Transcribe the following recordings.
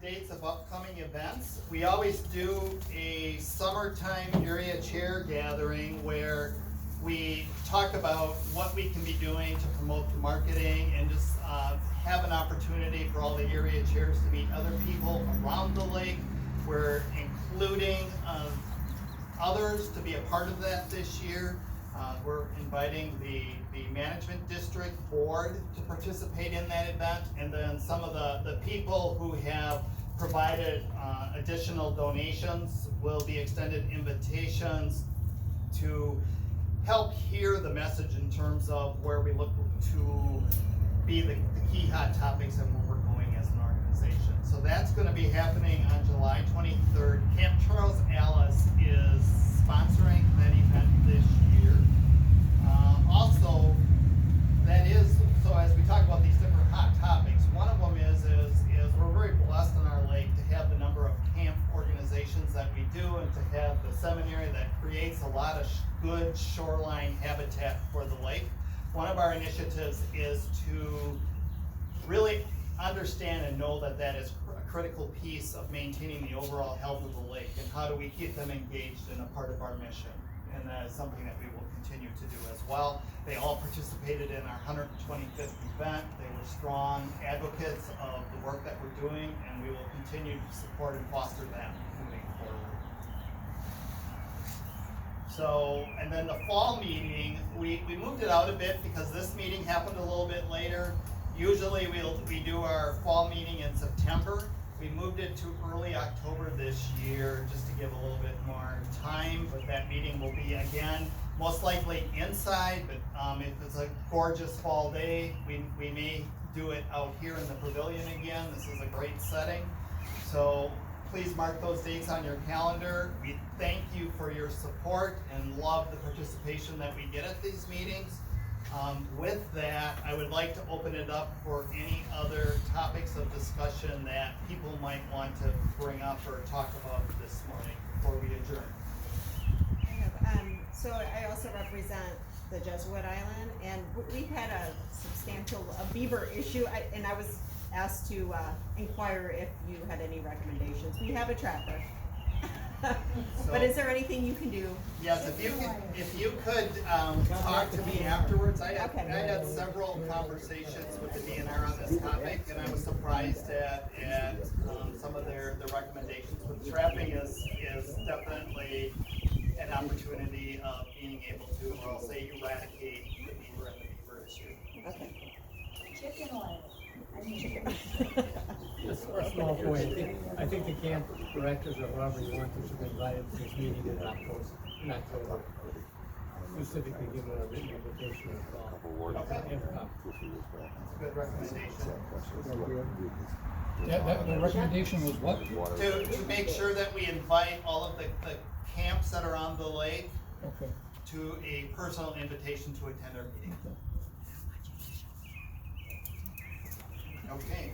dates of upcoming events. We always do a summertime area chair gathering where we talk about what we can be doing to promote the marketing and just have an opportunity for all the area chairs to meet other people around the lake. We're including others to be a part of that this year. We're inviting the management district board to participate in that event, and then some of the people who have provided additional donations will be extended invitations to help hear the message in terms of where we look to be the key hot topics and where we're going as an organization. So that's going to be happening on July 23rd. Camp Charles Alice is sponsoring that event this year. Also, that is, so as we talk about these different hot topics, one of them is we're very blessed on our lake to have the number of camp organizations that we do, and to have the seminary that creates a lot of good shoreline habitat for the lake. One of our initiatives is to really understand and know that that is a critical piece of maintaining the overall health of the lake, and how do we keep them engaged in a part of our mission. And that is something that we will continue to do as well. They all participated in our 125th event. They were strong advocates of the work that we're doing, and we will continue to support and foster that moving forward. So, and then the fall meeting, we moved it out a bit because this meeting happened a little bit later. Usually we do our fall meeting in September. We moved it to early October this year just to give a little bit more time, but that meeting will be, again, most likely inside, but if it's a gorgeous fall day, we may do it out here in the pavilion again. This is a great setting. So please mark those dates on your calendar. We thank you for your support and love the participation that we get at these meetings. With that, I would like to open it up for any other topics of discussion that people might want to bring up or talk about this morning before we adjourn. So I also represent the Jesuit Island, and we've had a substantial beaver issue, and I was asked to inquire if you had any recommendations. We have a trapper. But is there anything you can do? Yes, if you could talk to me afterwards. I had several conversations with the DNR on this topic, and I was surprised at some of the recommendations. But trapping is definitely an opportunity of being able to, or I'll say, eradicate the beaver and the beaver issue. Okay. Chicken oil. A small point. I think the camp directors or whoever you want to should be invited to this meeting in October. Specifically given a written invitation as well. Okay. That's a good recommendation. The recommendation was what? To make sure that we invite all of the camps that are on the lake to a personal invitation to attend our meeting. Okay.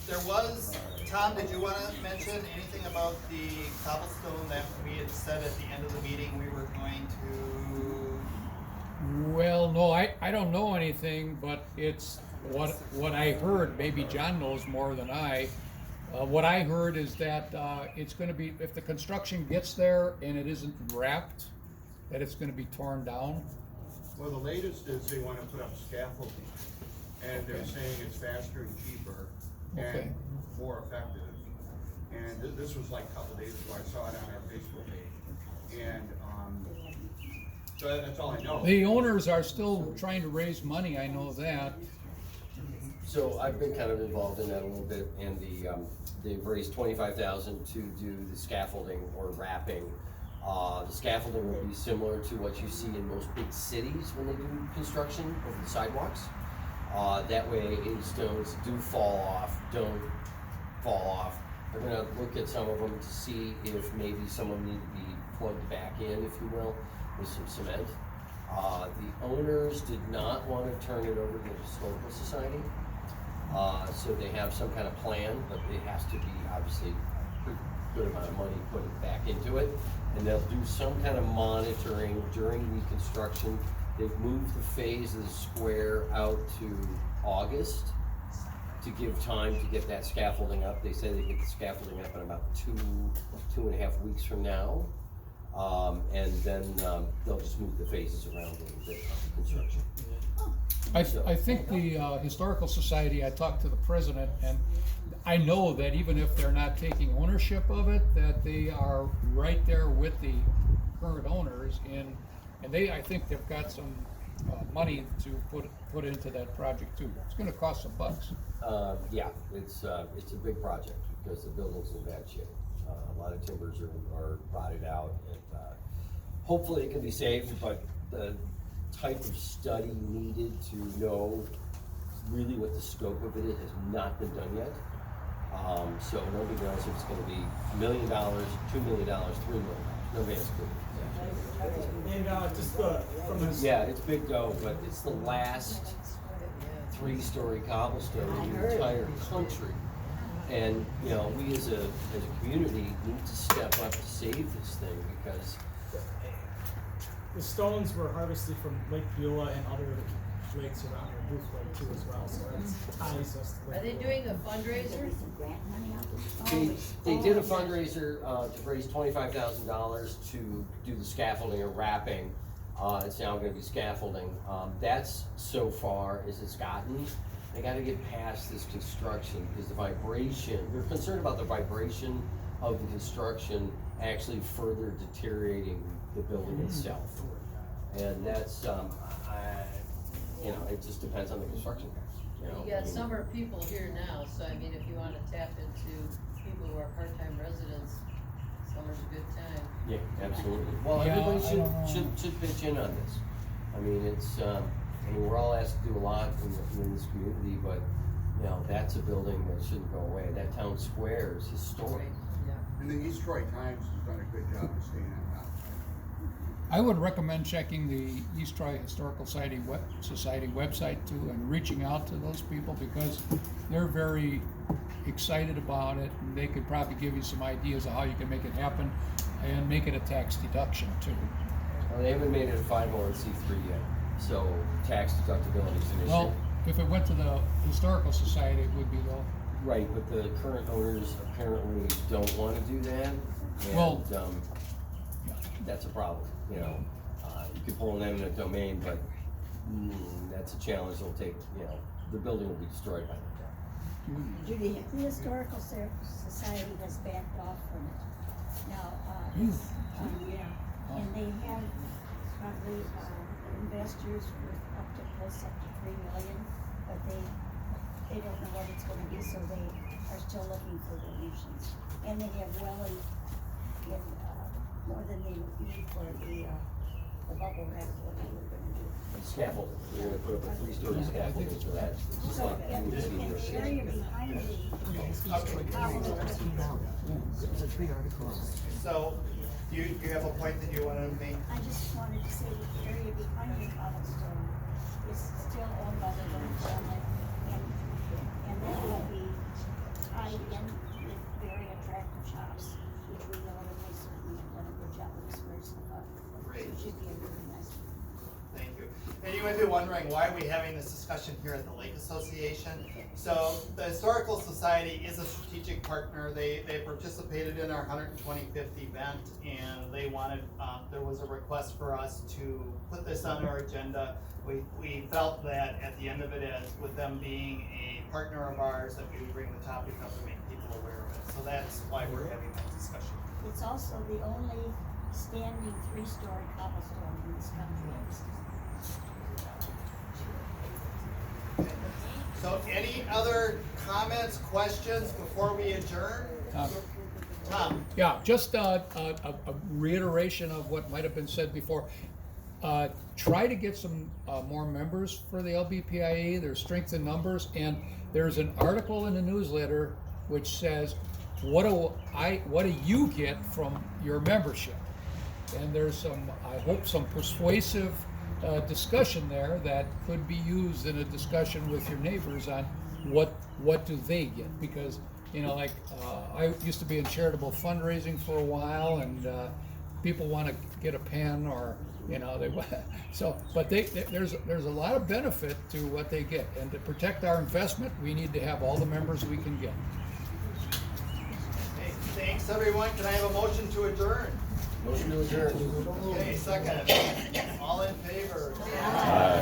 There was, Tom, did you want to mention anything about the cobblestone that we had said at the end of the meeting we were going to? Well, no, I don't know anything, but it's what I heard. Maybe John knows more than I. What I heard is that it's going to be, if the construction gets there and it isn't wrapped, that it's going to be torn down. Well, the latest is they want to put up scaffolding, and they're saying it's faster and cheaper and more effective. And this was like a couple days ago. I saw it on our Facebook page, and so that's all I know. The owners are still trying to raise money. I know that. So I've been kind of involved in that a little bit, and they've raised $25,000 to do the scaffolding or wrapping. The scaffolding will be similar to what you see in most big cities when they do construction over the sidewalks. That way, stones do don't fall off. They're gonna look at some of them to see if maybe some of them need to be plugged back in, if you will, with some cement. The owners did not want to turn it over to the Historical Society. So they have some kind of plan, but it has to be obviously a good amount of money put back into it. And they'll do some kind of monitoring during reconstruction. They've moved the phase of the square out to August to give time to get that scaffolding up. They say they get the scaffolding up in about 2.5 weeks from now. And then they'll just move the phases around a little bit on construction. I think the Historical Society, I talked to the president, and I know that even if they're not taking ownership of it, that they are right there with the current owners and I think they've got some money to put into that project too. It's gonna cost some bucks. Yeah, it's a big project because the building's in bad shape. A lot of timbers are rotted out, and hopefully it can be saved, but the type of study needed to know really what the scope of it is has not been done yet. So nobody knows if it's gonna be $1 million, $2 million, $3 million. Nobody has a clue. And just from the Yeah, it's big dough, but it's the last 3-story cobblestone in the entire country. And, you know, we as a community need to step up to save this thing because the stones were harvested from Lake Beulah and other lakes around here, Booth Lake too as well, so it ties us to Lake Are they Beulah. doing a fundraiser? they did a fundraiser to raise $25,000 to do the scaffolding or wrapping. It's now gonna be scaffolding. That's so far as it's gotten. They gotta get past this construction because the vibration, they're concerned about the vibration of the construction actually further deteriorating the building itself. And that's, you know, it just depends on the construction guys, you know. You got summer people here now, so I mean, if you wanna tap into people who are part-time residents, summer's a good time. Yeah, absolutely. Well, Yeah, everybody I don't know. should pitch in on this. I mean, it's, I mean, we're all asked to do a lot in this community, but, you know, that's a building that shouldn't go away. That town square is historic. Yeah. And the East Troy Times has done a good job of staying on top. I would recommend checking the East Troy Historical Society website too and reaching out to those people because they're very excited about it and they could probably give you some ideas of how you can make it happen and make it a tax deduction too. Well, they haven't made it a 501c3 yet, so tax deductibility is an issue. Well, if it went to the Historical Society, it would be though. Right, but the current owners apparently don't want to do that, and, Well, that's a problem, you know. You could pull an eminent domain, but, that's a challenge. It'll take, you know, the building will be destroyed by then. Judy, the Historical Society has backed off from it. Now, yeah, and they have probably, investors with close up to $3 million, but they don't know what it's gonna be, so they are still looking for donations. And they have well in more than they would need for the bubble wrap, what they were gonna do. Scaffolding, we're gonna put up a 3-story scaffolding for that. It's So, not- and the area behind So, do you have a point that you wanted to make? I just wanted to say that the area behind the cobblestone is still owned by the Lynn family, and that will be tied in with very attractive shops, which we know that they certainly have done a good job of sprucing up. Great. It should be a really nice. Thank you. And you might be wondering, why are we having this discussion here at the Lake Association? So the Historical Society is a strategic partner. They participated in our 125th event and they wanted, there was a request for us to put this on our agenda. We felt that at the end of it, as with them being a partner of ours, that we would bring the topic up and make people aware of it. So that's why we're having that discussion. It's also the only standing 3-story cobblestone in this country. So any other comments, questions before we adjourn? Tom? Yeah, just a reiteration of what might have been said before. Try to get some more members for the LBPIA. There's strength in numbers, and there's an article in the newsletter which says, what do you get from your membership? And there's some, I hope, some persuasive discussion there that could be used in a discussion with your neighbors on what do they get, because you know, like I used to be in charitable fundraising for a while, and people want to get a pen or You know, so, but there's a lot of benefit to what they get, and to protect our investment, we need to have all the members we can get. Hey, thanks, everyone. Can I have a motion to adjourn? Motion to adjourn. Okay, second. All in favor? Aye.